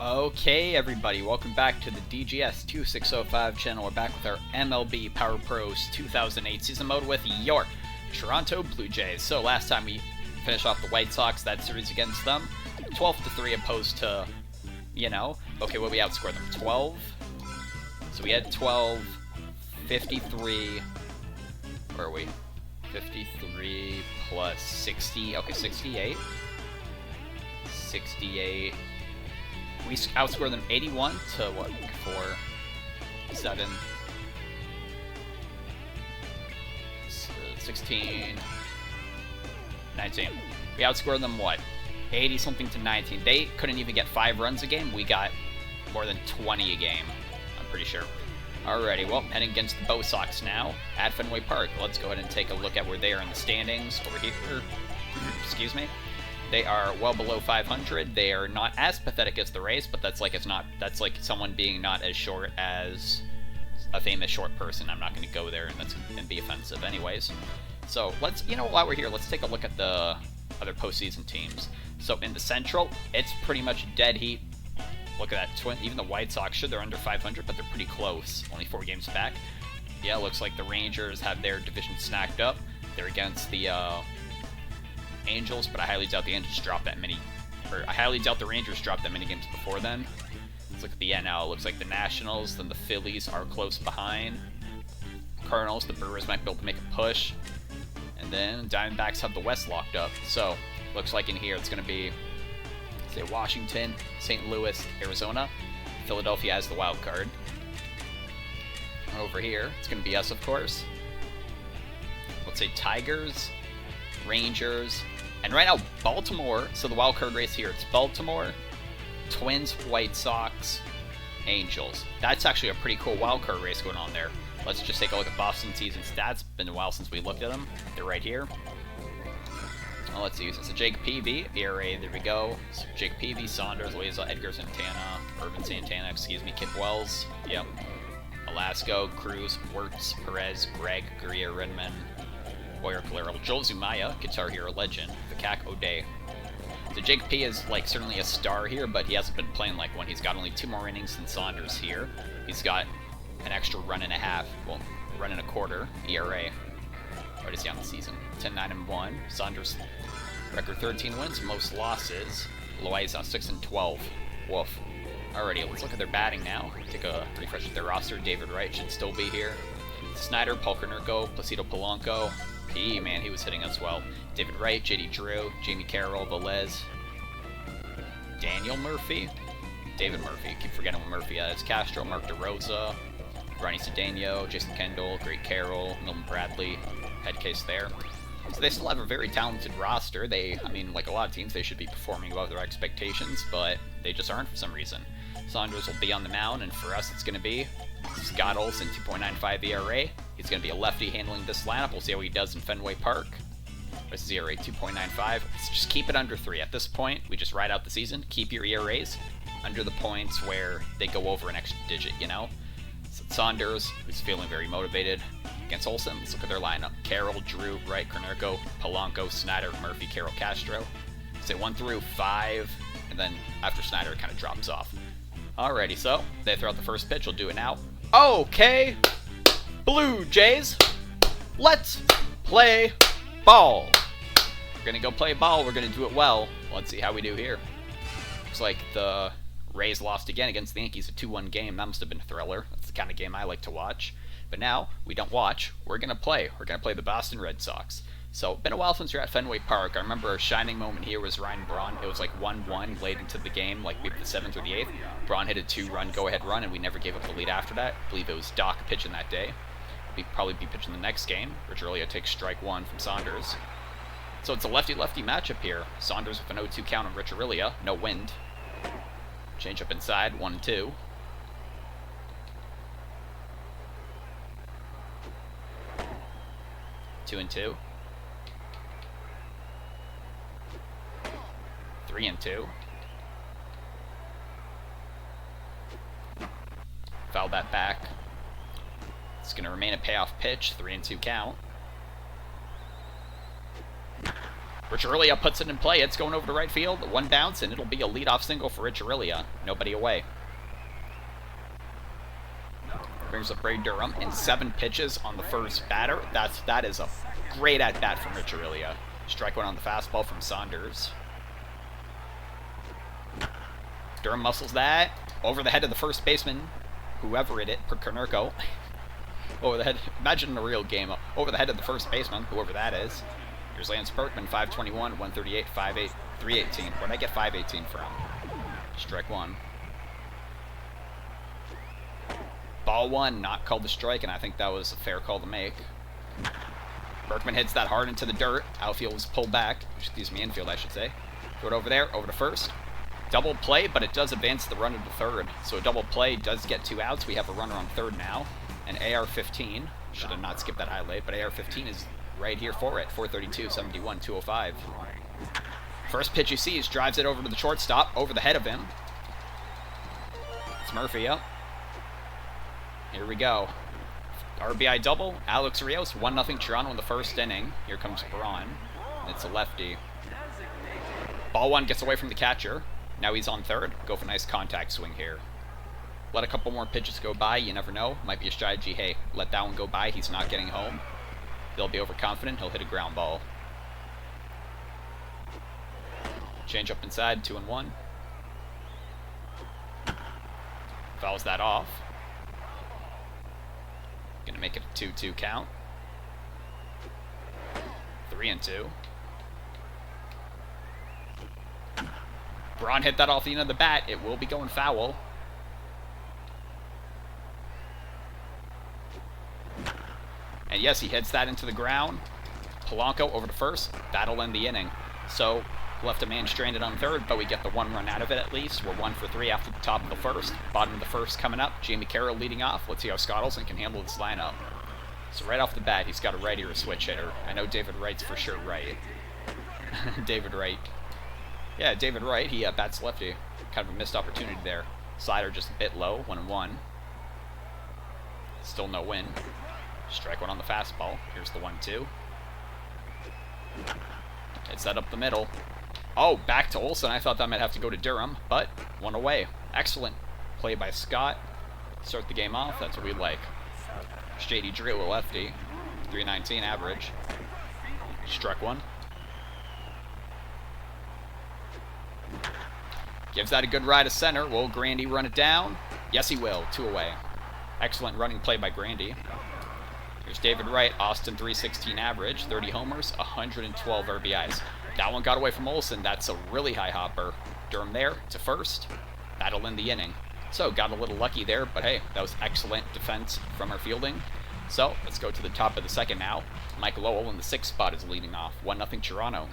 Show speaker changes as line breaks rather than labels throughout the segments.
Okay, everybody, welcome back to the DGS 2605 channel. We're back with our MLB Power Pros 2008 season mode with your Toronto Blue Jays. So last time we finished off the White Sox, that series against them, 12-3 opposed to, okay, what we outscored them, 12? So we had 12, 53, where are we? 53 plus 60, okay, 68. 68. We outscored them 81 to what? 7, 16, 19. We outscored them what? 80 something to 19. They couldn't even get 5 runs a game. We got more than 20 a game, I'm pretty sure. Alrighty, well, heading against the Bo Sox now at Fenway Park. Let's go ahead and take a look at where they are in the standings over here. Excuse me. They are well below 500. They are not as pathetic as the Rays, but that's like someone being not as short as a famous short person. I'm not going to go there and be offensive, anyways. So let's, while we're here, let's take a look at the other postseason teams. So in the Central, it's pretty much dead heat. Look at that, even the White Sox, sure they're under 500, but they're pretty close. Only 4 games back. Yeah, looks like the Rangers have their division snacked up. They're against the Angels, but I highly doubt the Angels dropped that many, or I highly doubt the Rangers dropped that many games before then. Let's look at the NL. Looks like the Nationals, then the Phillies are close behind. Cardinals, the Brewers might be able to make a push, and then Diamondbacks have the West locked up. So looks like in here it's going to be, say, Washington, St. Louis, Arizona. Philadelphia has the wild card. Over here it's going to be us, of course. Let's say Tigers, Rangers, and right now Baltimore. So the wild card race here, it's Baltimore, Twins, White Sox, Angels. That's actually a pretty cool wild card race going on there. Let's just take a look at Boston season stats. Been a while since we looked at them. They're right here. Well, let's see. So Jake Peavy, ERA. There we go. So Jake Peavy, Saunders, Loaiza, Edgar Santana, Irvin Santana. Excuse me, Kip Wells. Yep. Velasco, Cruz, Wirtz, Perez, Gregg, Greer, Redmond, Boyer, Calero, Joel Zumaya, Guitar Hero legend, Vakak O'Day. So Jake P is certainly a star here, but he hasn't been playing like one. He's got only 2 more innings than Saunders here. He's got an extra run and a half, well, run and a quarter ERA. What is he on the season? 10-9-1. Saunders record 13 wins, most losses. Loaiza 6-12. Woof. Alrighty, let's look at their batting now. Take a refresh at their roster. David Wright should still be here. Snyder, Paul Konerko, Placido Polanco. Man, he was hitting us well. David Wright, JD Drew, Jamie Carroll, Velez, Daniel Murphy, David Murphy. Keep forgetting what Murphy is. Castro, Mark DeRosa, Ronnie Cedeno, Jason Kendall, Great Carroll, Milton Bradley. Head case there. So they still have a very talented roster. Like a lot of teams, they should be performing above their expectations, but they just aren't for some reason. Saunders will be on the mound, and for us, it's going to be Scott Olsen, 2.95 ERA. He's going to be a lefty handling this lineup. We'll see how he does in Fenway Park. What's his ERA? 2.95. Let's just keep it under 3. At this point, we just ride out the season. Keep your ERAs under the points where they go over an extra digit, So Saunders, who's feeling very motivated against Olsen. Let's look at their lineup. Carroll, Drew, Wright, Konerko, Polanco, Snyder, Murphy, Carroll, Castro. Say 1 through 5, and then after Snyder, it kind of drops off. Alrighty, so they throw out the first pitch. We'll do it now. Okay, Blue Jays, let's play ball. We're going to go play ball. We're going to do it well. Let's see how we do here. Looks like the Rays lost again against the Yankees, a 2-1 game. That must have been a thriller. That's the kind of game I like to watch. But now, we don't watch. We're going to play. We're going to play the Boston Red Sox. So, been a while since you're at Fenway Park. I remember a shining moment here was Ryan Braun. It was like 1-1 late into the game, like maybe the 7th or the 8th. Braun hit a 2-run go-ahead run, and we never gave up the lead after that. I believe it was Doc pitching that day. He'll probably be pitching the next game. Rich Earlia takes strike 1 from Saunders. So it's a lefty-lefty matchup here. Saunders with an 0-2 count on Rich Earlia. No wind. Change up inside, 1-2. Two and 2. 3-2. Foul that back. It's going to remain a payoff pitch. 3-2 count. Rich Aurelia puts it in play. It's going over to right field. One bounce, and it'll be a leadoff single for Rich Aurelia. Nobody away. Brings up Ray Durham in 7 pitches on the first batter. That is a great at-bat from Rich Aurelia. Strike one on the fastball from Saunders. Durham muscles that over the head of the first baseman, whoever it is, Konerko. Over the head, imagine a real game. Over the head of the first baseman, whoever that is. Here's Lance Berkman, 521, 138, 58, 318. Where'd I get 518 from? Strike one. Ball one, not called the strike, and I think that was a fair call to make. Berkman hits that hard into the dirt. Outfield was pulled back. Excuse me, infield, I should say. Throw it over there, over to first. Double play, but it does advance the runner to third. So a double play does get 2 outs. We have a runner on third now. And AR-15, should have not skipped that highlight, but AR-15 is right here for it. 432, 71, 205. First pitch he sees, drives it over to the shortstop, over the head of him. It's Murphy up. Here we go. RBI double, Alex Rios, 1-0 Toronto in the first inning. Here comes Braun. It's a lefty. Ball one gets away from the catcher. Now he's on third. Go for a nice contact swing here. Let a couple more pitches go by. You never know. Might be a strategy. Hey, let that one go by. He's not getting home. They'll be overconfident. He'll hit a ground ball. Change up inside. 2-1. Fouls that off. Gonna make it a 2-2 count. 3-2. Braun hit that off the end of the bat. It will be going foul. And yes, he hits that into the ground. Polanco over to first. That'll end the inning. So, left a man stranded on third, but we get the 1 run out of it at least. We're 1 for 3 after the top of the first. Bottom of the first coming up. Jamie Carroll leading off. Let's see how Scott Olsen can handle this lineup. So right off the bat, he's got a righty or a switch hitter. I know David Wright's for sure right. David Wright. Yeah, David Wright, he bats lefty. Kind of a missed opportunity there. Slider just a bit low, 1-1. Still no win. Strike one on the fastball. Here's the 1-2. It's that up the middle. Oh, back to Olsen. I thought that might have to go to Durham, but one away. Excellent play by Scott. Start the game off. That's what we like. Shady Drew, a lefty. 319 average. Struck one. Gives that a good ride to center. Will Grandy run it down? Yes, he will. 2 away. Excellent running play by Grandy. Here's David Wright. Austin 316 average. 30 homers. 112 RBIs. That one got away from Olsen. That's a really high hopper. Durham there to first. That'll end the inning. So, got a little lucky there, but hey, that was excellent defense from our fielding. So, let's go to the top of the second now. Mike Lowell in the 6th spot is leading off. 1-0 Toronto.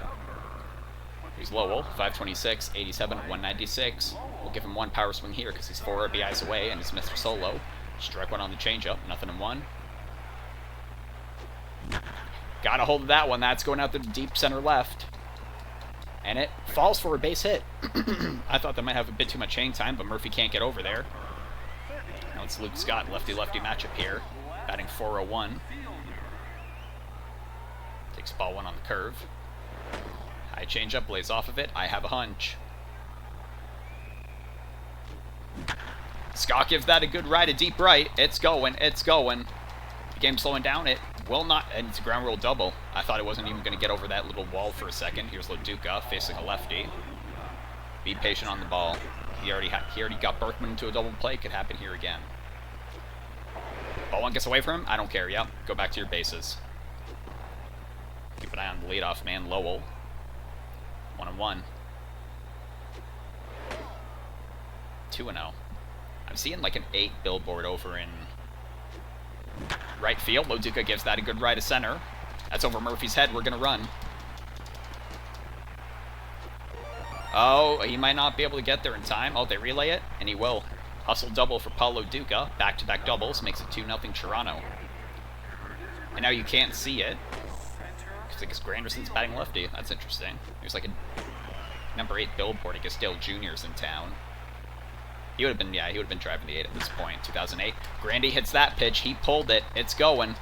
Here's Lowell, 526, 87, 196. We'll give him 1 power swing here because he's 4 RBIs away and he's Mr. Solo. Strike one on the changeup, 0-1. Got a hold of that one. That's going out to the deep center left. And it falls for a base hit. I thought that might have a bit too much hang time, but Murphy can't get over there. Now it's Luke Scott, lefty-lefty matchup here. Batting 401. Takes ball one on the curve. High changeup, lays off of it. I have a hunch. Scott gives that a good ride, a deep right. It's going, it's going. The game's slowing down. It will not, and it's a ground rule double. I thought it wasn't even going to get over that little wall for a second. Here's Loduca facing a lefty. Be patient on the ball. He already got Berkman into a double play. Could happen here again. Ball one gets away from him. I don't care. Yep. Go back to your bases. Keep an eye on the leadoff man, Lowell. 1-1. 2-0. I'm seeing like an 8 billboard over in right field. Loduca gives that a good ride to center. That's over Murphy's head. We're going to run. Oh, he might not be able to get there in time. Oh, they relay it, and he will. Hustle double for Paulo Duca. Back-to-back doubles makes it 2-0 Toronto. And now you can't see it. Because I guess Granderson's batting lefty. That's interesting. There's like a number 8 billboard. I guess Dale Jr.'s in town. He would have been, yeah, he would have been driving the 8 at this point. 2008. Grandy hits that pitch. He pulled it. It's going.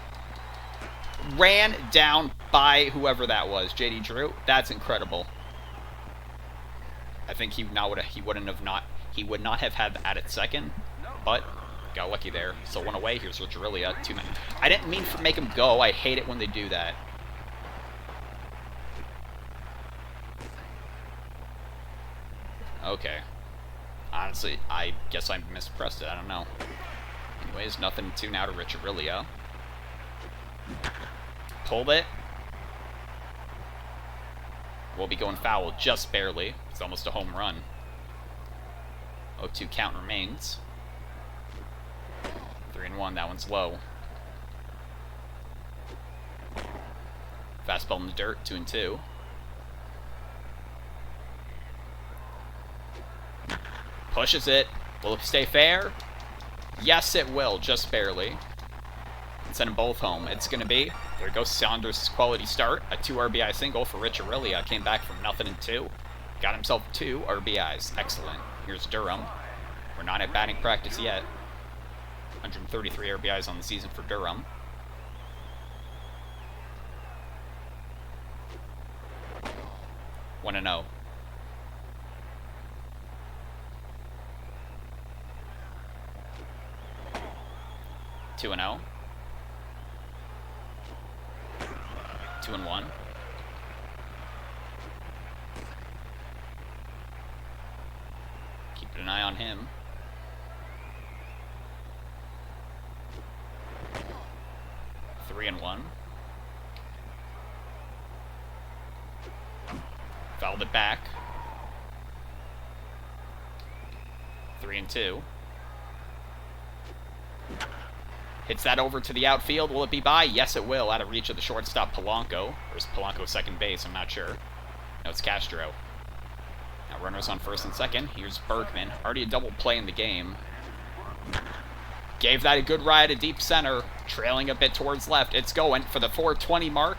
Ran down by whoever that was, JD Drew. That's incredible. I think he would not have had that at second, but got lucky there. So one away. Here's Rodrilia. 2 men. I didn't mean to make him go. I hate it when they do that. Okay. Honestly, I guess I mispressed it. I don't know. Anyways, nothing 2 now to Rodrilia. Pulled it. We'll be going foul just barely. It's almost a home run. 0-2 count remains. 3-1, that one's low. Fastball in the dirt, 2-2. Pushes it. Will it stay fair? Yes, it will, just barely. And send them both home. It's going to be, there goes Saunders' quality start. A 2 RBI single for Rich Aurelia. Came back from nothing in 2. Got himself 2 RBIs. Excellent. Here's Durham. We're not at batting practice yet. 133 RBIs on the season for Durham. One and 0. Two and 0. 2-1. Keep an eye on him. 3-1. Fouled it back. 3-2. Hits that over to the outfield. Will it be by? Yes, it will. Out of reach of the shortstop, Polanco. Or is Polanco second base? I'm not sure. No, it's Castro. Now runners on first and second. Here's Bergman. Already a double play in the game. Gave that a good ride to deep center. Trailing a bit towards left. It's going for the 420 mark.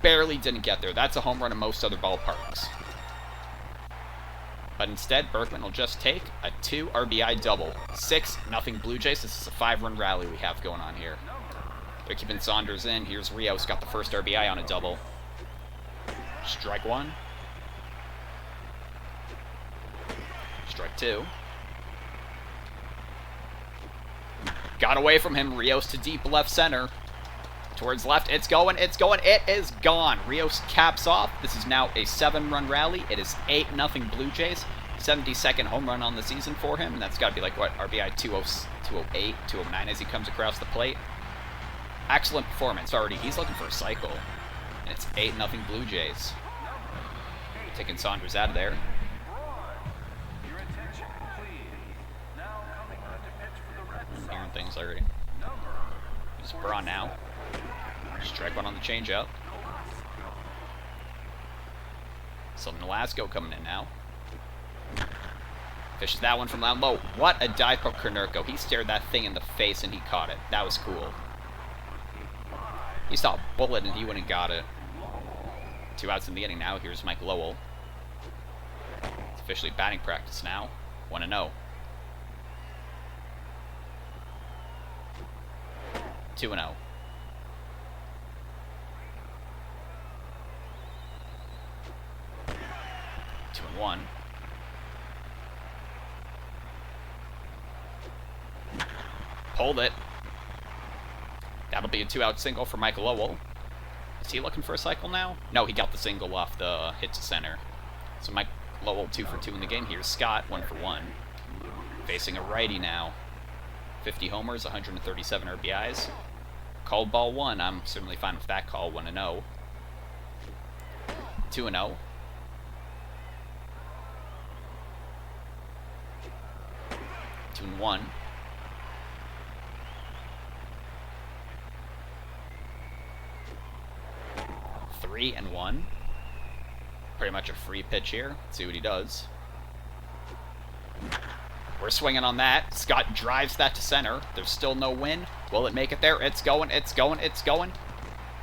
Barely didn't get there. That's a home run in most other ballparks. But instead, Bergman will just take a 2 RBI double. 6-0 Blue Jays. This is a 5-run rally we have going on here. They're keeping Saunders in. Here's Rios. Got the first RBI on a double. Strike 1. Strike 2. Got away from him. Rios to deep left center. Towards left. It's going. It's going. It is gone. Rios caps off. This is now a 7-run rally. It is 8-0 Blue Jays. 72nd home run on the season for him. And that's got to be like, what, RBI 208, 209 as he comes across the plate. Excellent performance already. He's looking for a cycle. And it's 8-0 Blue Jays. Taking Saunders out of there. Hearing things already. It's Braun now. Strike 1 on the changeup. Sylvan Nolasco coming in now. Fishes that one from down low. What a dive from Konerko. He stared that thing in the face and he caught it. That was cool. He saw a bullet and he went and got it. 2 outs in the inning now. Here's Mike Lowell. It's officially batting practice now. 1-0. 2-0. 2-1. Pulled it. That'll be a 2-out single for Mike Lowell. Is he looking for a cycle now? No, he got the single off the hit to center. So Mike Lowell 2 for 2 in the game. Here's Scott 1 for 1. Facing a righty now. 50 homers, 137 RBIs. Called ball 1. I'm certainly fine with that call. 1-0. 2-0. 2-1. 3-1. Pretty much a free pitch here. Let's see what he does. We're swinging on that. Scott drives that to center. There's still no win. Will it make it there? It's going, it's going, it's going.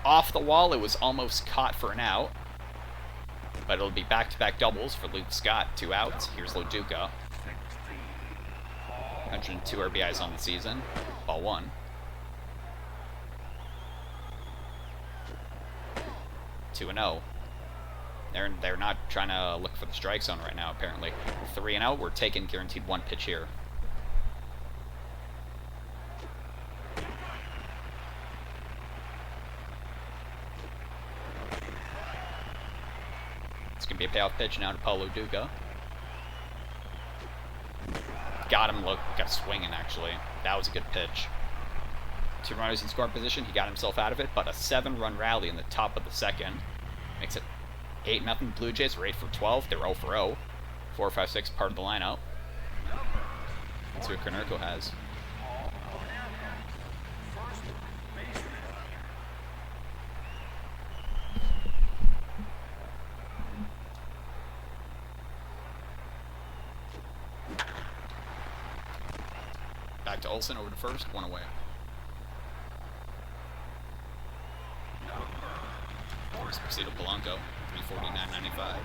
Off the wall. It was almost caught for an out. But it'll be back-to-back doubles for Luke Scott. 2 outs. Here's Loduca. 102 RBIs on the season. Ball 1. 2-0. They're not trying to look for the strike zone right now, apparently. 3-0. We're taking guaranteed 1 pitch here. It's going to be a payoff pitch now to Paulo Duga. Got him, look, got swinging, actually. That was a good pitch. 2 runners in scoring position. He got himself out of it, but a 7-run rally in the top of the second makes it 8-0 Blue Jays. We're 8 for 12. They're 0 for 0. 4, 5, 6 part of the lineup. Let's see what Konerko has. Back to Olsen, over to first, 1 away. Proceed to Polanco, 349.95.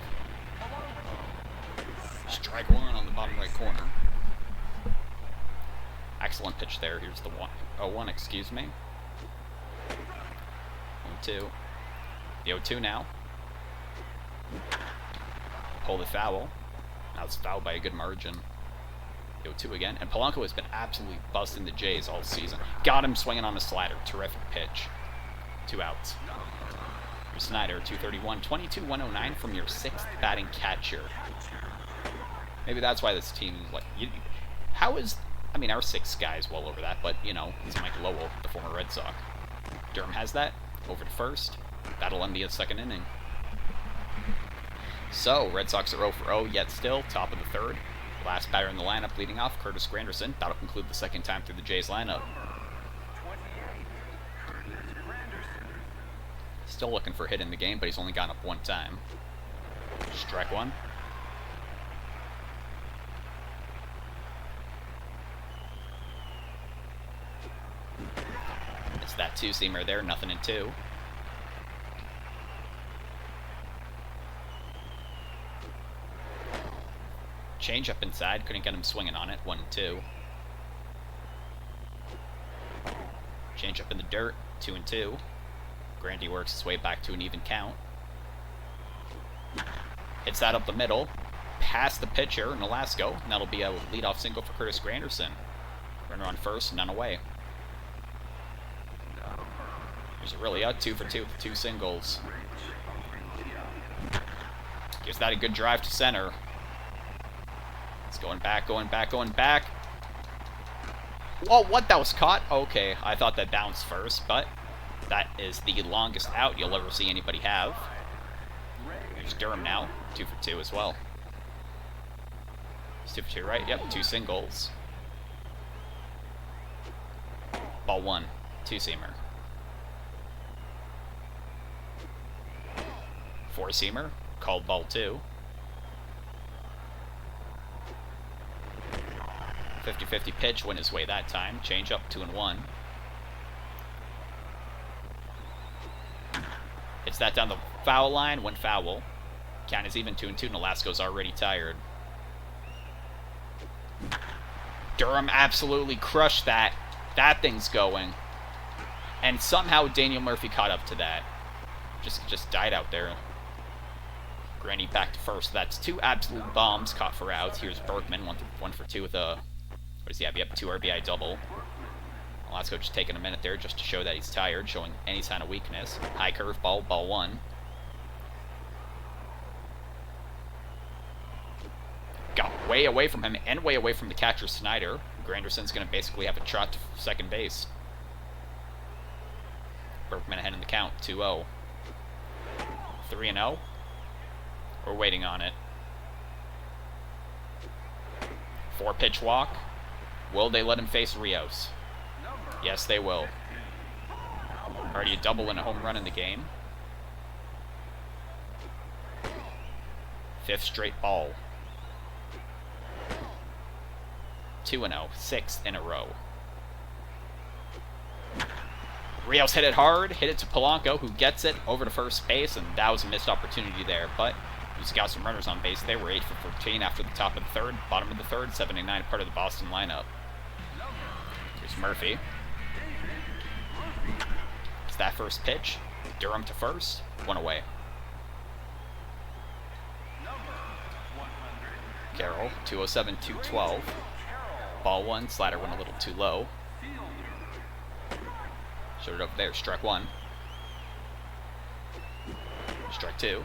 Strike 1 on the bottom right corner. Excellent pitch there. Here's the 1, excuse me. 1-2. The 0-2 now. Pull the foul. Now it's fouled by a good margin. The 0-2 again. And Polanco has been absolutely busting the Jays all season. Got him swinging on a slider. Terrific pitch. 2 outs. Snyder, 231, 22-109 from your 6th batting catcher. Maybe that's why this team is like... how is... I mean, our 6th guy is well over that, but, you know, he's Mike Lowell, the former Red Sox. Durham has that. Over to first. That'll end the 2nd inning. So, Red Sox are 0 for 0, yet still, top of the 3rd. Last batter in the lineup leading off, Curtis Granderson. That'll conclude the 2nd time through the Jays lineup. Still looking for a hit in the game, but he's only gone up 1 time. Strike 1. It's that 2-seamer there, 0-2. Change up inside, couldn't get him swinging on it, 1-2. Change up in the dirt, 2-2. Grandy works his way back to an even count. Hits that up the middle. Past the pitcher, Nolasco. And that'll be a leadoff single for Curtis Granderson. Runner on first, none away. There's a really 2 for 2 with 2 singles. Gives that a good drive to center. It's going back, going back, going back. Whoa, what? That was caught? Okay, I thought that bounced first, but... that is the longest out you'll ever see anybody have. There's Durham now, 2 for 2 as well. It's 2 for 2, right? Yep, 2 singles. Ball 1, 2-seamer. 4-seamer, called ball 2. 50-50 pitch, went his way that time. Change up, 2-1. Hits that down the foul line, went foul. Count is even, 2-2. Nolasco's already tired. Durham absolutely crushed that. That thing's going. And somehow Daniel Murphy caught up to that. Just died out there. Granny back to first. That's 2 absolute bombs caught for outs. Here's Berkman, 1 for 2 with a... what does he have? Yep, 2 RBI double. Nolasco just taking a minute there just to show that he's tired, showing any sign of weakness. High curve ball, ball 1. Got way away from him and way away from the catcher Snyder. Granderson's going to basically have a trot to second base. Berkman ahead in the count, 2-0. 3-0. We're waiting on it. 4-pitch walk. Will they let him face Rios? Yes, they will. Already a double and a home run in the game. 5th straight ball. 2-0. 6th in a row. Rios hit it hard, hit it to Polanco, who gets it over to first base, and that was a missed opportunity there, but he's got some runners on base. They were 8 for 14 after the top of the 3rd, bottom of the 3rd, 79 part of the Boston lineup. Here's Murphy. It's that first pitch. Durham to first, 1 away. Carroll. 207, 212. Ball one. Slider went a little too low. Showed it over there. Strike one. Strike two.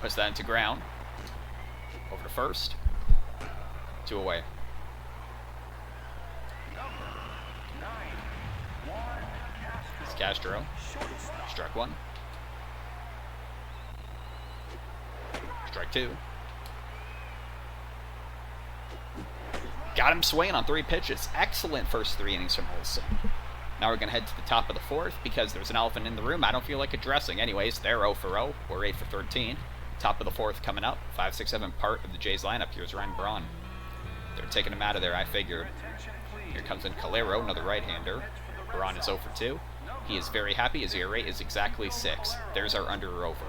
Push that into ground. Over to first. 2 away. It's Castro. Strike one. Strike two. Got him swinging on 3 pitches. Excellent first 3 innings from Olsen. Now we're going to head to the top of the 4th because there's an elephant in the room I don't feel like addressing. Anyways, they're 0 for 0. We're 8 for 13. Top of the 4th coming up. 5, 6, 7 part of the Jays lineup. Here's Ryan Braun. They're taking him out of there, I figured. Here comes in Calero, another right-hander. Braun is 0 for 2. He is very happy. His ERA is exactly 6. There's our under or over.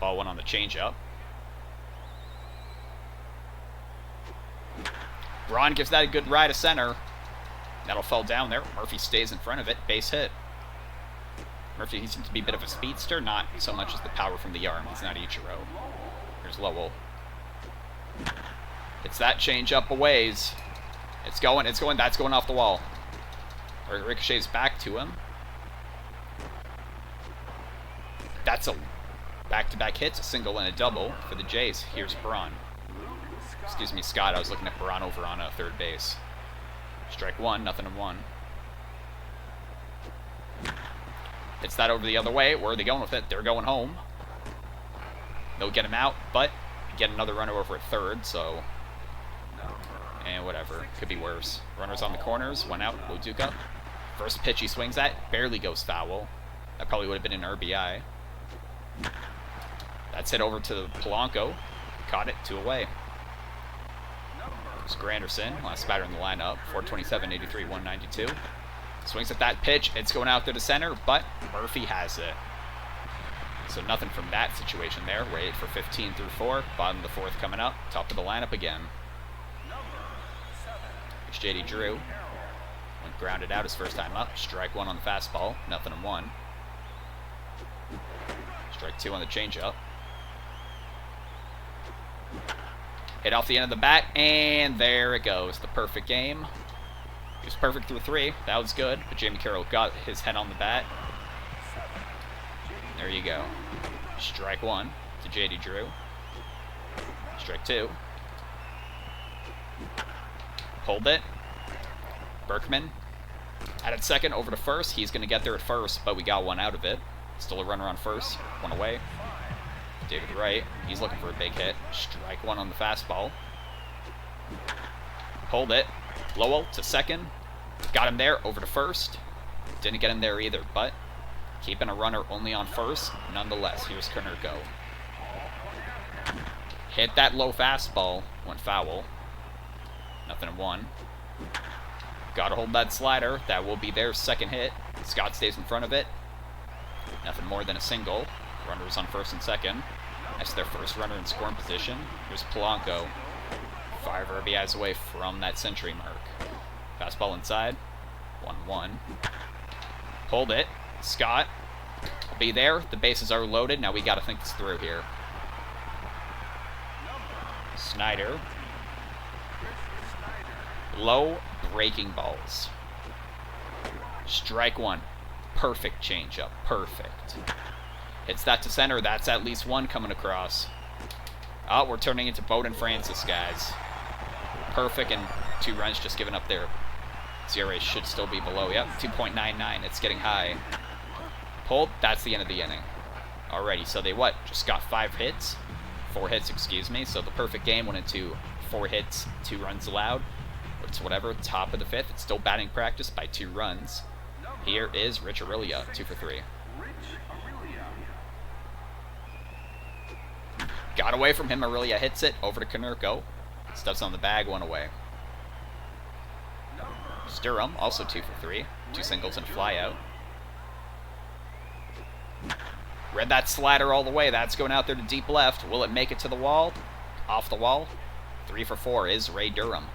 Ball one on the changeup. Braun gives that a good ride to center. That'll fall down there. Murphy stays in front of it. Base hit. Murphy, he seems to be a bit of a speedster, not so much as the power from the arm. He's not Ichiro. Here's Lowell. It's that change up a ways. It's going, that's going off the wall. Or ricochets back to him. That's a back-to-back hits, a single and a double for the Jays. Here's Braun. Excuse me, Scott, I was looking at Braun over on third base. Strike one, nothing in one. Hits that over the other way. Where are they going with it? They're going home. They'll get him out, but get another runner over at third, so... And whatever. Could be worse. Runners on the corners. One out. Loduca. First pitch he swings at. Barely goes foul. That probably would have been an RBI. That's hit over to Polanco. Caught it. 2 away. There's Granderson. Last batter in the lineup. 427, 83, 192. Swings at that pitch. It's going out there to center, but Murphy has it. So nothing from that situation there. We're 8 for 15 through 4. Bottom of the 4th coming up. Top of the lineup again. It's JD Drew. Went grounded out his first time up. Strike one on the fastball. Nothing in one. Strike two on the changeup. Hit off the end of the bat, and there it goes. The perfect game. He was perfect through 3. That was good, but Jamie Carroll got his head on the bat. There you go. Strike one to JD Drew. Strike two. Pulled it. Berkman at second, over to first. He's going to get there at first, but we got one out of it. Still a runner on first. One away. David Wright. He's looking for a big hit. Strike one on the fastball. Pulled it. Lowell to second. Got him there. Over to first. Didn't get him there either, but keeping a runner only on first. Nonetheless, here's Konerko. Hit that low fastball. Went foul. Nothing in one. Gotta hold that slider. That will be their second hit. Scott stays in front of it. Nothing more than a single. Runners on first and second. That's their first runner in scoring position. Here's Polanco. 5 RBIs away from that century mark. Fastball inside. 1-1. Pulled it. Scott will be there. The bases are loaded. Now we gotta think this through here. Snyder. Low breaking balls. Strike one. Perfect changeup. Perfect. Hits that to center. That's at least one coming across. Oh, we're turning into Bowden Francis, guys. Perfect, and 2 runs just given up there. ERA should still be below. Yep, 2.99. It's getting high. Pulled. That's the end of the inning. Alrighty, so they what? Just got 5 hits? 4 hits, excuse me. So the perfect game went into 4 hits, 2 runs allowed. It's whatever, top of the 5th. It's still batting practice by 2 runs. Here is Rich Aurelia, 2 for 3. Got away from him. Aurelia hits it over to Konerko. Stuffs on the bag, 1 away. Sturm, also 2 for 3. 2 singles and a fly out. Read that slider all the way. That's going out there to deep left. Will it make it to the wall? Off the wall. 3 for 4 is Ray Durham.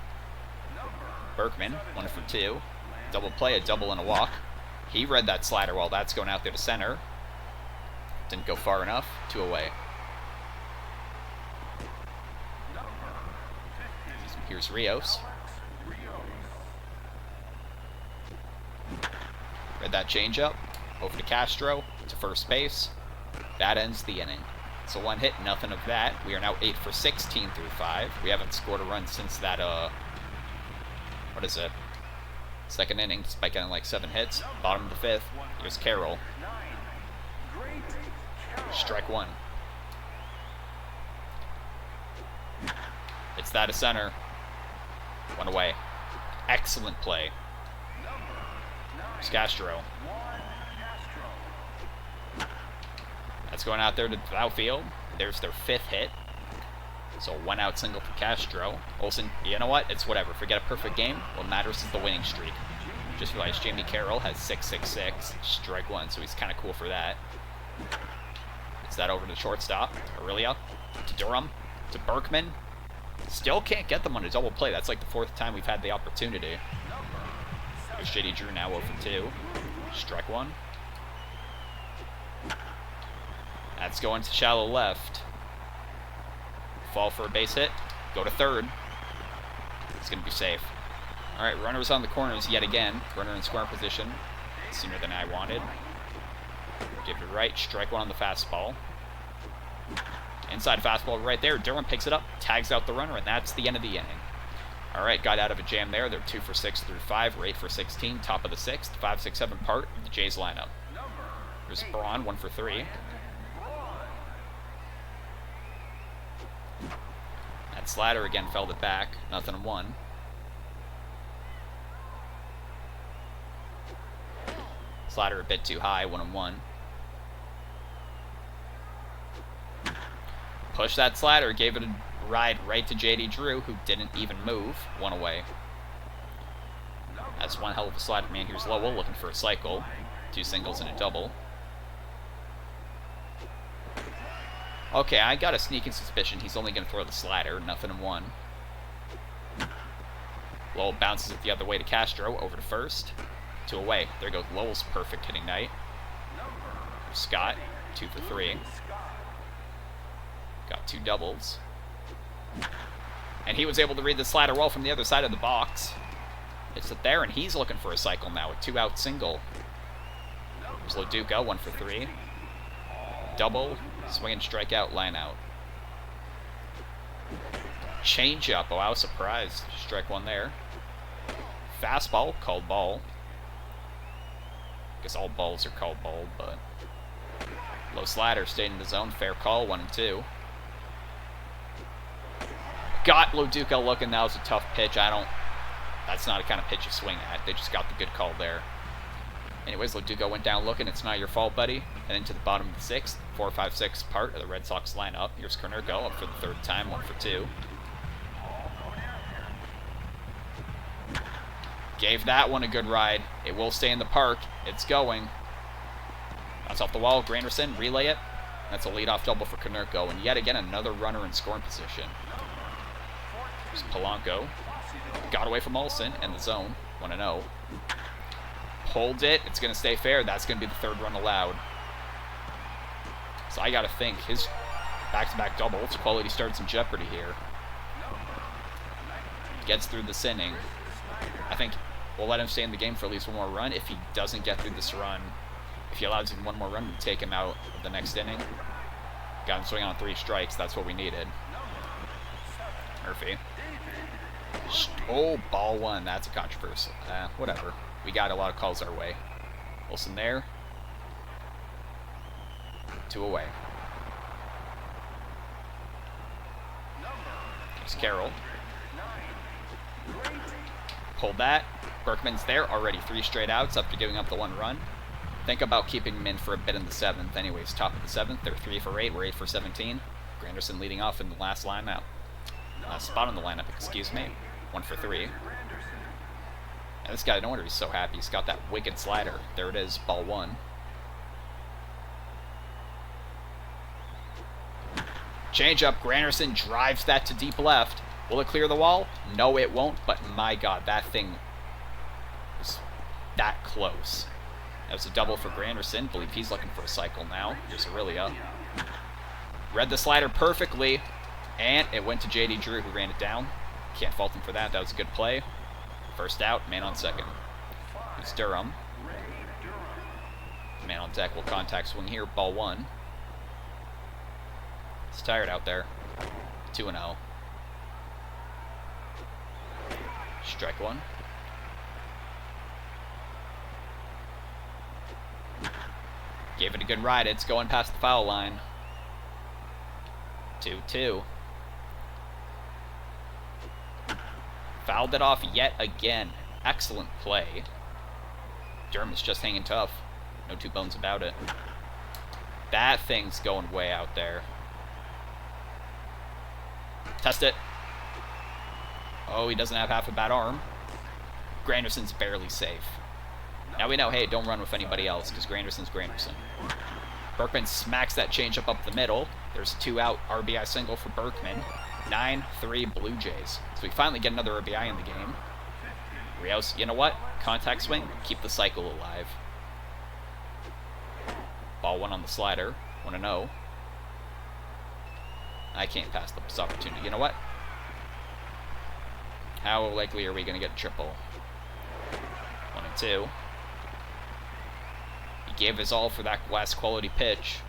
Berkman, 1 for 2. Double play, a double and a walk. He read that slider well. That's going out there to center. Didn't go far enough. 2 away. Here's Rios. Read that changeup. Over to Castro. To first base. That ends the inning. So 1 hit, nothing of that. We are now 8 for 16 through 5. We haven't scored a run since that, what is it? Second inning, despite getting like 7 hits. Bottom of the 5th. Here's Carroll. Strike 1. It's that to center. 1 away. Excellent play. Here's Castro. That's going out there to the outfield. There's their 5th hit. So 1 out single for Castro. Olsen, you know what? It's whatever. Forget a perfect game. What matters is the winning streak. Just realized Jamie Carroll has 6.66. Strike 1, so he's kind of cool for that. It's that over to shortstop. Aurelia. To Durham. To Berkman. Still can't get them on a double play. That's like the 4th time we've had the opportunity. There's JD Drew now over 2. Strike 1. That's going to shallow left. Fall for a base hit. Go to third. It's going to be safe. Alright, runners on the corners yet again. Runner in scoring position. Sooner than I wanted. Give it right. Strike 1 on the fastball. Inside fastball right there. Durham picks it up. Tags out the runner, and that's the end of the inning. Alright, got out of a jam there. They're 2 for 6 through 5. We're 8 for 16. Top of the 6th. 5, 6, 7 part of the Jays lineup. There's Braun, 1 for 3. That slider again felled it back. Nothing in 1. Slider a bit too high. 1-1. Push that slider. Gave it a ride right to JD Drew, who didn't even move. 1 away. That's one hell of a slider, man. Here's Lowell looking for a cycle. 2 singles and a double. Okay, I got a sneaking suspicion he's only going to throw the slider. Nothing in 1. Lowell bounces it the other way to Castro. Over to first. 2 away. There goes Lowell's perfect hitting night. Scott. 2 for 3. Got 2 doubles. And he was able to read the slider well from the other side of the box. It's it there, and he's looking for a cycle now. A 2-out single. There's Loduca. 1 for 3. Double. Swing and strikeout, line out. Change up. Oh, I was surprised. Strike 1 there. Fastball, called ball. Guess all balls are called ball, but low slider stayed in the zone. Fair call. 1 and 2. Got Loduca looking. That was a tough pitch. That's not a kind of pitch you swing at. They just got the good call there. Anyways, Loduca went down looking. It's not your fault, buddy. And into the bottom of the 6th. 4, 5, 6 part of the Red Sox lineup. Here's Konerko up for the 3rd time. 1 for 2. Gave that one a good ride. It will stay in the park. It's going. That's off the wall. Granderson, relay it. That's a leadoff double for Konerko. And yet again, another runner in scoring position. There's Polanco. Got away from Olsen and the zone. 1-0. Pulled it. It's going to stay fair. That's going to be the 3rd run allowed. So I got to think his back-to-back doubles. Quality starts in jeopardy here. Gets through this inning. I think we'll let him stay in the game for at least 1 more run. If he doesn't get through this run, if he allows him 1 more run, we'll take him out of the next inning. Got him swinging on 3 strikes. That's what we needed. Murphy. Oh, ball 1. That's a controversial. Whatever. We got a lot of calls our way. Olsen there. 2 away. There's Carroll. Pulled that. Berkman's there. Already 3 straight outs after giving up the 1 run. Think about keeping him in for a bit in the 7th. Anyways, top of the 7th. They're 3 for 8. We're 8 for 17. Granderson leading off in the last lineup. Spot in the lineup, excuse me. 1 for 3. And this guy, no wonder he's so happy. He's got that wicked slider. There it is, ball 1. Change up. Granderson drives that to deep left. Will it clear the wall? No, it won't. But my God, that thing was that close. That was a double for Granderson. I believe he's looking for a cycle now. Here's Aurelia. Read the slider perfectly. And it went to JD Drew, who ran it down. Can't fault him for that. That was a good play. First out, man on second. It's Durham. Man on deck will contact swing here. Ball 1. It's tired out there. 2-0. Strike 1. Gave it a good ride. It's going past the foul line. 2-2. Fouled it off yet again. Excellent play. Durham is just hanging tough. No two bones about it. That thing's going way out there. Test it. Oh, he doesn't have half a bad arm. Granderson's barely safe. Now we know, hey, don't run with anybody else, because Granderson's Granderson. Berkman smacks that changeup up the middle. There's a 2-out RBI single for Berkman. 9-3 Blue Jays. So we finally get another RBI in the game. Rios, you know what? Contact swing, keep the cycle alive. Ball 1 on the slider. 1-0. I can't pass up this opportunity. You know what? How likely are we going to get a triple? 1-2. He gave his all for that last quality pitch.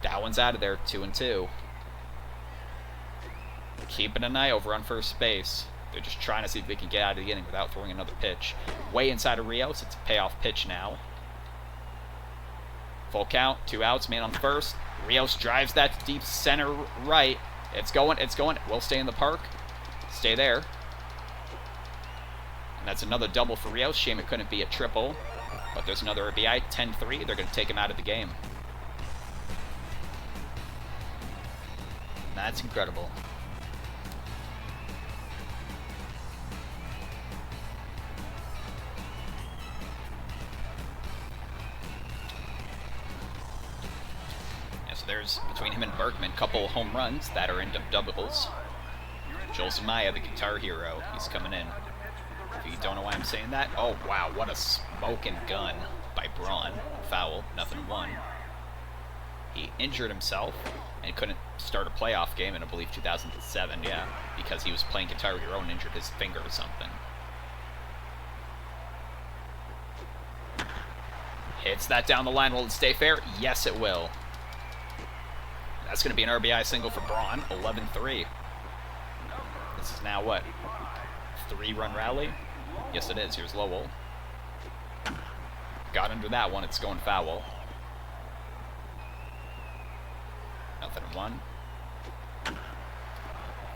That one's out of there. 2-2. Keeping an eye over on first base. They're just trying to see if they can get out of the inning without throwing another pitch. Way inside of Rios. It's a payoff pitch now. Full count. 2 outs. Man on first. Rios drives that to deep center right. It's going. It's going. We'll stay in the park. Stay there. And that's another double for Rios. Shame it couldn't be a triple. But there's another RBI. 10-3. They're going to take him out of the game. That's incredible. So there's, between him and Berkman, a couple home runs that are into doubles. Joel Zumaya, the guitar hero, he's coming in. If you don't know why I'm saying that, oh wow, what a smoking gun by Braun. Foul, 0-1. He injured himself and couldn't start a playoff game in, I believe, 2007, yeah, because he was playing Guitar Hero and injured his finger or something. Hits that down the line. Will it stay fair? Yes, it will. That's going to be an RBI single for Braun. 11-3. This is now what? 3-run rally? Yes, it is. Here's Lowell. Got under that one. It's going foul. 0-1.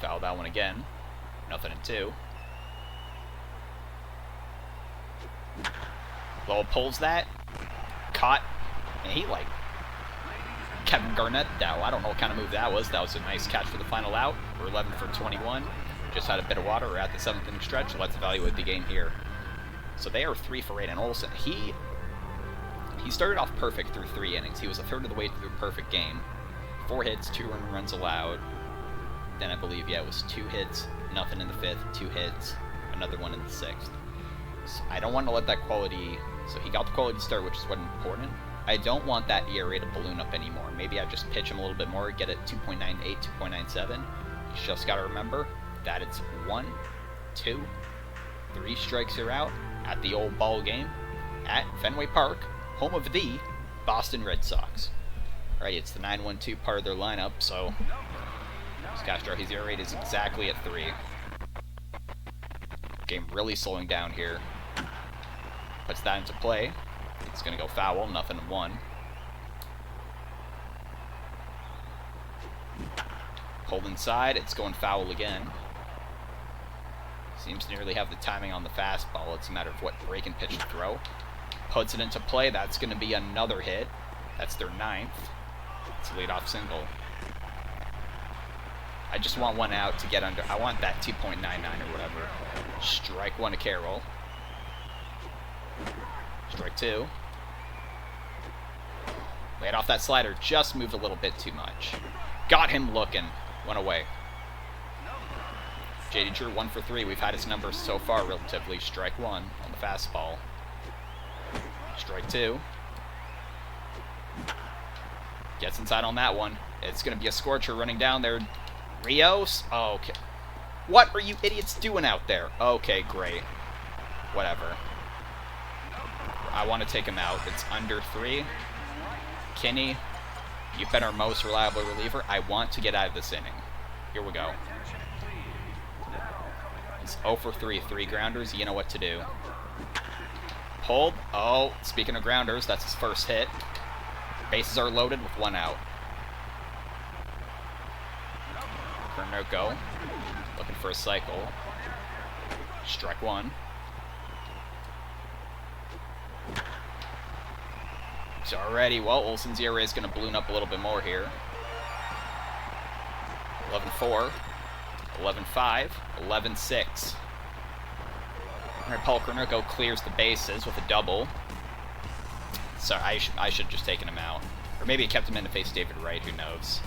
Foul that one again. 0-2. Lowell pulls that. Caught. And he, like, Kevin Garnett that. I don't know what kind of move that was. That was a nice catch for the final out. We're 11 for 21. Just had a bit of water. We're at the 7th inning stretch. So let's evaluate the game here. So they are 3 for 8. And Olsen, he started off perfect through 3 innings. He was a third of the way through a perfect game. 4 hits, 2 runs allowed. Then I believe, yeah, it was 2 hits, nothing in the 5th, 2 hits, another one in the 6th. So I don't want to let that quality... So he got the quality start, which is what important. I don't want that ERA to balloon up anymore. Maybe I just pitch him a little bit more, get it 2.98, 2.97. You just got to remember that it's 1, 2, 3 strikes are out at the old ball game at Fenway Park, home of the Boston Red Sox. Alright, it's the 9-1-2 part of their lineup, so Castro, his ERA rate is exactly at 3. Game really slowing down here. Puts that into play. It's going to go foul, 0-1. Pulled inside, it's going foul again. Seems to nearly have the timing on the fastball. It's a matter of what break and pitch to throw. Puts it into play, that's going to be another hit. That's their 9th. It's a leadoff single. I just want 1 out to get under. I want that 2.99 or whatever. Strike 1 to Carroll. Strike 2. Laid off that slider. Just moved a little bit too much. Got him looking. Went away. JD Drew 1 for 3. We've had his numbers so far relatively. Strike 1 on the fastball. Strike 2. Gets inside on that one. It's going to be a scorcher running down there. Rios. Oh, okay. What are you idiots doing out there? Okay, great. Whatever. I want to take him out. It's under 3. Kinney, you've been our most reliable reliever. I want to get out of this inning. Here we go. He's 0 for 3. 3 grounders. You know what to do. Pulled. Oh, speaking of grounders, that's his first hit. Bases are loaded with 1 out. Go. Looking for a cycle. Strike 1. So already, well, Olsen's ERA is going to balloon up a little bit more here. 11-4, 11-5, 11-6. Alright, Paul Konerko clears the bases with a double. Sorry, I should have just taken him out. Or maybe he kept him in to face David Wright, who knows.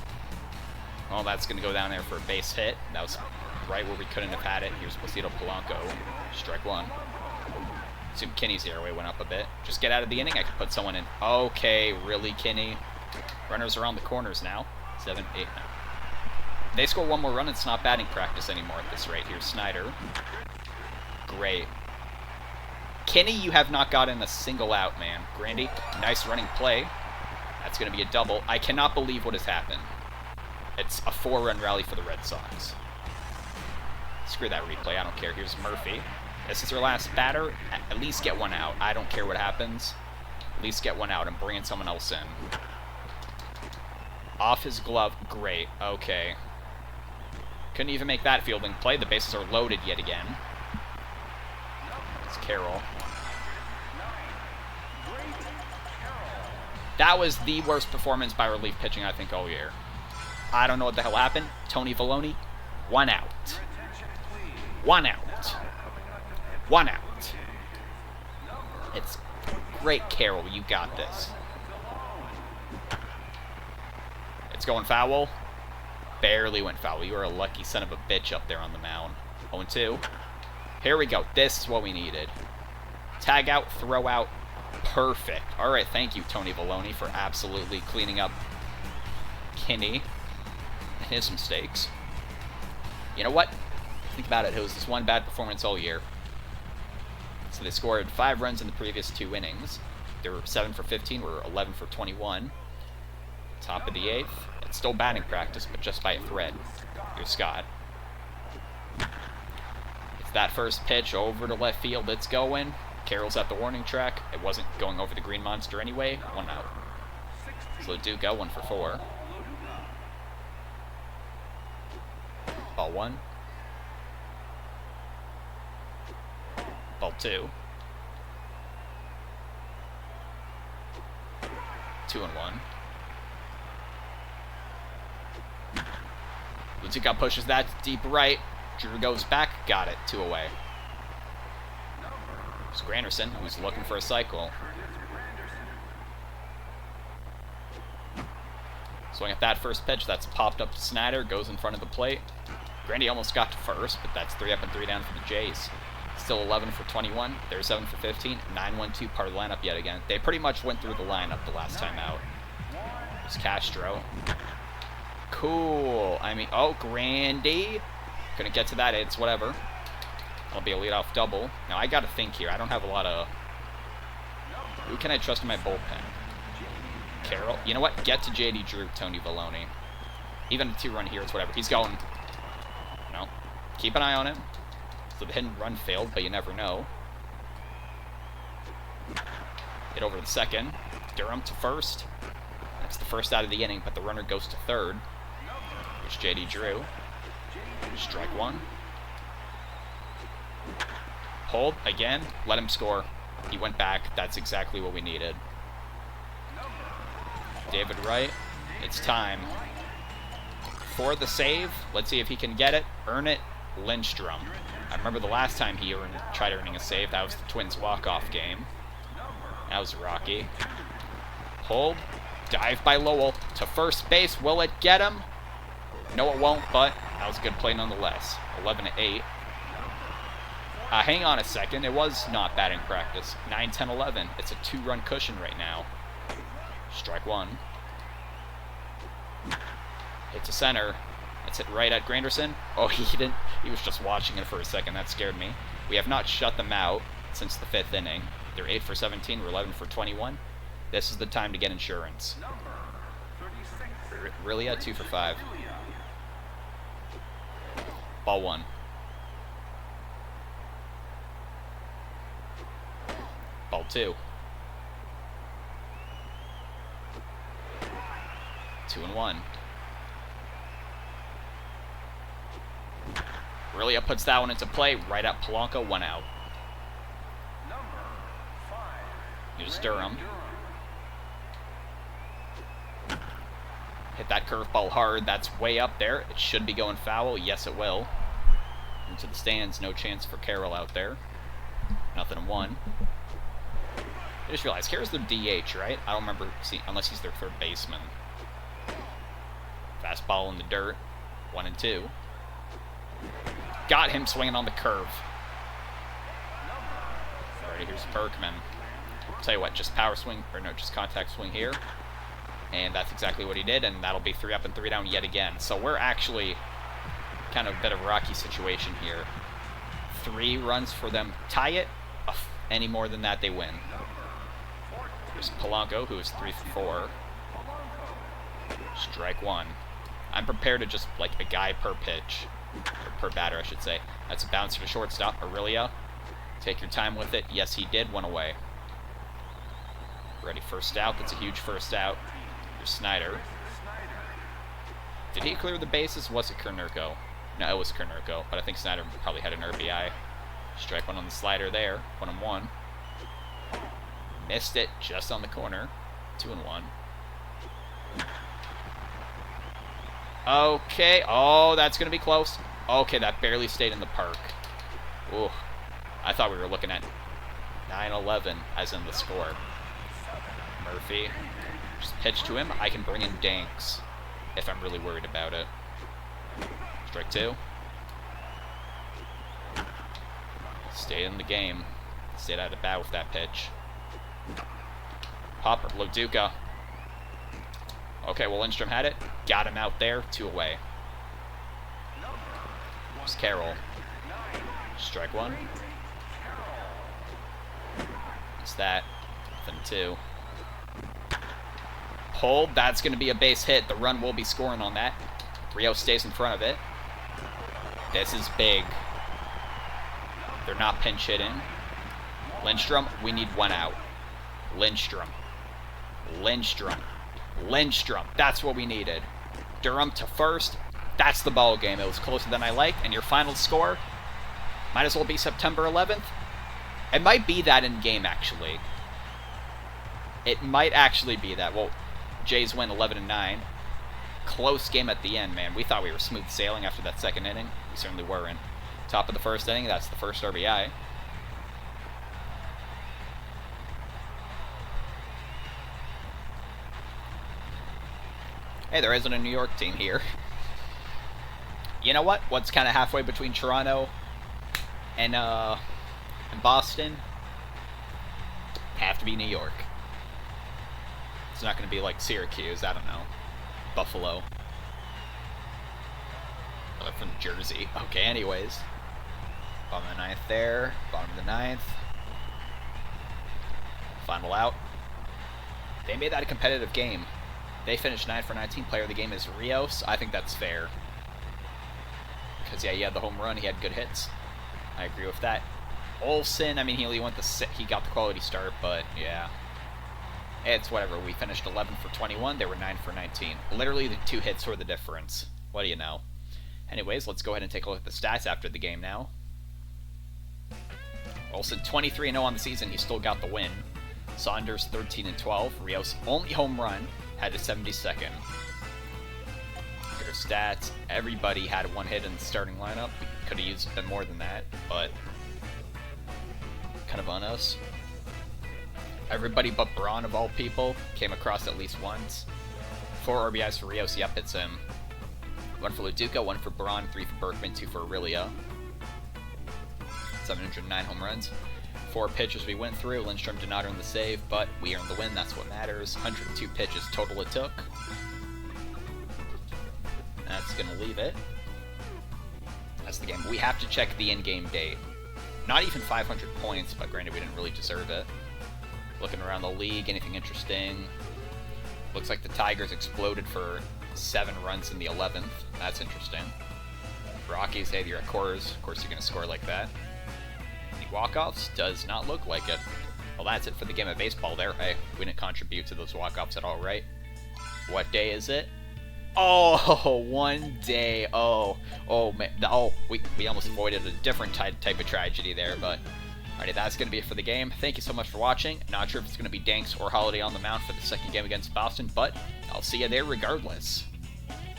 Well, that's going to go down there for a base hit. That was right where we couldn't have had it. Here's Placido Polanco. Strike 1. Assume Kinney's ERA went up a bit. Just get out of the inning. I could put someone in. Okay, really, Kinney? Runners around the corners now. 7, 8, 9. If they score 1 more run, it's not batting practice anymore at this rate. Here's Snyder. Great. Kinney, you have not gotten a single out, man. Grandy, nice running play. That's going to be a double. I cannot believe what has happened. It's a 4-run rally for the Red Sox. Screw that replay. I don't care. Here's Murphy. This is their last batter. At least get 1 out. I don't care what happens. At least get 1 out and bring in someone else in. Off his glove. Great. Okay. Couldn't even make that fielding play. The bases are loaded yet again. It's Carroll. That was the worst performance by relief pitching, I think, all year. I don't know what the hell happened. Tony Vallone, 1 out. 1 out. 1 out. It's great, Carroll. You got this. It's going foul. Barely went foul. You were a lucky son of a bitch up there on the mound. 0-2. Here we go. This is what we needed. Tag out, throw out. Perfect. All right, thank you, Tony Vallone, for absolutely cleaning up Kinney and his mistakes. You know what? Think about it. It was this one bad performance all year. So they scored 5 runs in the previous 2 innings. They were 7 for 15. We're 11 for 21. Top of the 8th. It's still batting practice, but just by a thread. Here's Scott. It's that first pitch over to left field. It's going. Carroll's at the warning track. It wasn't going over the green monster anyway. 1 out. So they do go 1 for 4. Ball 1. Ball 2. 2-1. Lutica pushes that deep right. Drew goes back. Got it. 2 away. It's Granderson, who's looking for a cycle. Swing at that first pitch. That's popped up to Snyder. Goes in front of the plate. Grandy almost got to first, but that's 3 up and 3 down for the Jays. Still 11 for 21. They're 7 for 15. 9-1-2 part of the lineup yet again. They pretty much went through the lineup the last time out. There's Castro. Cool. I mean, oh, Grandy. Couldn't get to that. It's whatever. That'll be a leadoff double. Now, I got to think here. I don't have a lot of... Who can I trust in my bullpen? Carroll. You know what? Get to J.D. Drew, Tony Vallone. Even a 2-run here, it's whatever. He's going... No. Keep an eye on him. So the hit and run failed, but you never know. Hit over to second. Durham to first. That's the first out of the inning, but the runner goes to third. Here's J.D. Drew. Strike 1. Hold again. Let him score. He went back. That's exactly what we needed. David Wright. It's time. For the save. Let's see if he can get it. Earn it. Lindstrom. I remember the last time he tried earning a save. That was the Twins walk-off game. That was rocky. Hold. Dive by Lowell. To first base. Will it get him? No, it won't, but that was a good play nonetheless. 11-8. Hang on a second. It was not batting practice. 9, 10, 11. It's a 2-run cushion right now. Strike 1. Hit to center. That's hit right at Granderson. Oh, he didn't. He was just watching it for a second. That scared me. We have not shut them out since the 5th inning. They're 8 for 17. We're 11 for 21. This is the time to get insurance. Really at 2 for 5. Ball 1. Ball 2. 2-1. Really puts that one into play. Right at Polanco. 1 out. Here's Durham. Hit that curveball hard. That's way up there. It should be going foul. Yes, it will. Into the stands. No chance for Carroll out there. 0-1. I just realized, here's their DH, right? I don't remember, unless he's their third baseman. Fastball in the dirt. 1-2. Got him swinging on the curve. Alright, here's Berkman. Tell you what, just power swing, or no, just contact swing here. And that's exactly what he did, and that'll be 3 up and 3 down yet again. So we're actually kind of a bit of a rocky situation here. 3 runs for them tie it. Any more than that, they win. There's Polanco, who is 3 for 4. Strike 1. I'm prepared to just, like, a guy per pitch. Or per batter, I should say. That's a bouncer to shortstop. Aurelia. Take your time with it. Yes, he did. 1 away. Ready, first out. That's a huge first out. Here's Snyder. Did he clear the bases? Was it Kernurko? No, it was Kernurko, but I think Snyder probably had an RBI. Strike 1 on the slider there. 1-1. Missed it just on the corner. 2-1. Okay. Oh, that's going to be close. Okay, that barely stayed in the park. Ooh. I thought we were looking at 9-11 as in the score. Murphy. Just pitch to him. I can bring in Danks if I'm really worried about it. Strike 2. Stayed in the game. Stayed out of bat with that pitch. Hopper, Loduca. Okay, well, Lindstrom had it. Got him out there. 2 away. Here's Carroll. Strike 1. What's that? 2. Pulled. That's going to be a base hit. The run will be scoring on that. Rio stays in front of it. This is big. They're not pinch hitting. Lindstrom, we need 1 out. Lindstrom. Lindstrom. Lindstrom. That's what we needed. Durham to first. That's the ball game. It was closer than I liked. And your final score might as well be September 11th. It might be that in game, actually. It might actually be that. Well, Jays win 11-9. Close game at the end, man. We thought we were smooth sailing after that second inning. We certainly weren't. Top of the first inning. That's the first RBI. Hey, there isn't a New York team here. You know what? What's kind of halfway between Toronto and Boston? Have to be New York. It's not going to be like Syracuse, I don't know. Buffalo. Oh, from Jersey. Okay, anyways. Bottom of the 9th there. Bottom of the 9th. Final out. They made that a competitive game. They finished 9 for 19. Player of the game is Rios. I think that's fair. Because, yeah, he had the home run. He had good hits. I agree with that. Olsen, I mean, he only went he got the quality start, but, yeah. It's whatever. We finished 11 for 21. They were 9 for 19. Literally, the 2 hits were the difference. What do you know? Anyways, let's go ahead and take a look at the stats after the game now. Olsen 23-0 on the season. He still got the win. Saunders 13-12. Rios only home run. Had the 72nd. Their stats. Everybody had 1 hit in the starting lineup. We could have used a bit more than that, but kind of on us. Everybody but Braun, of all people, came across at least once. 4 RBIs for Rios. Yep, it's him. 1 for Loduca, 1 for Braun, 3 for Berkman, 2 for Aurelia. 709 home runs. 4 pitches we went through. Lindstrom did not earn the save, but we earned the win. That's what matters. 102 pitches total it took. That's going to leave it. That's the game. We have to check the in-game date. Not even 500 points, but granted we didn't really deserve it. Looking around the league, anything interesting? Looks like the Tigers exploded for 7 runs in the 11th. That's interesting. Rockies, hey, you're at Coors. Of course you're going to score like that. Any walk-offs? Does not look like it. Well, that's it for the game of baseball there. Hey, we didn't contribute to those walk-offs at all, right? What day is it? Oh, one day. Oh, man. Oh, we almost avoided a different type of tragedy there, but alrighty, that's going to be it for the game. Thank you so much for watching. Not sure if it's going to be Danks or Holiday on the mound for the second game against Boston, but I'll see you there regardless.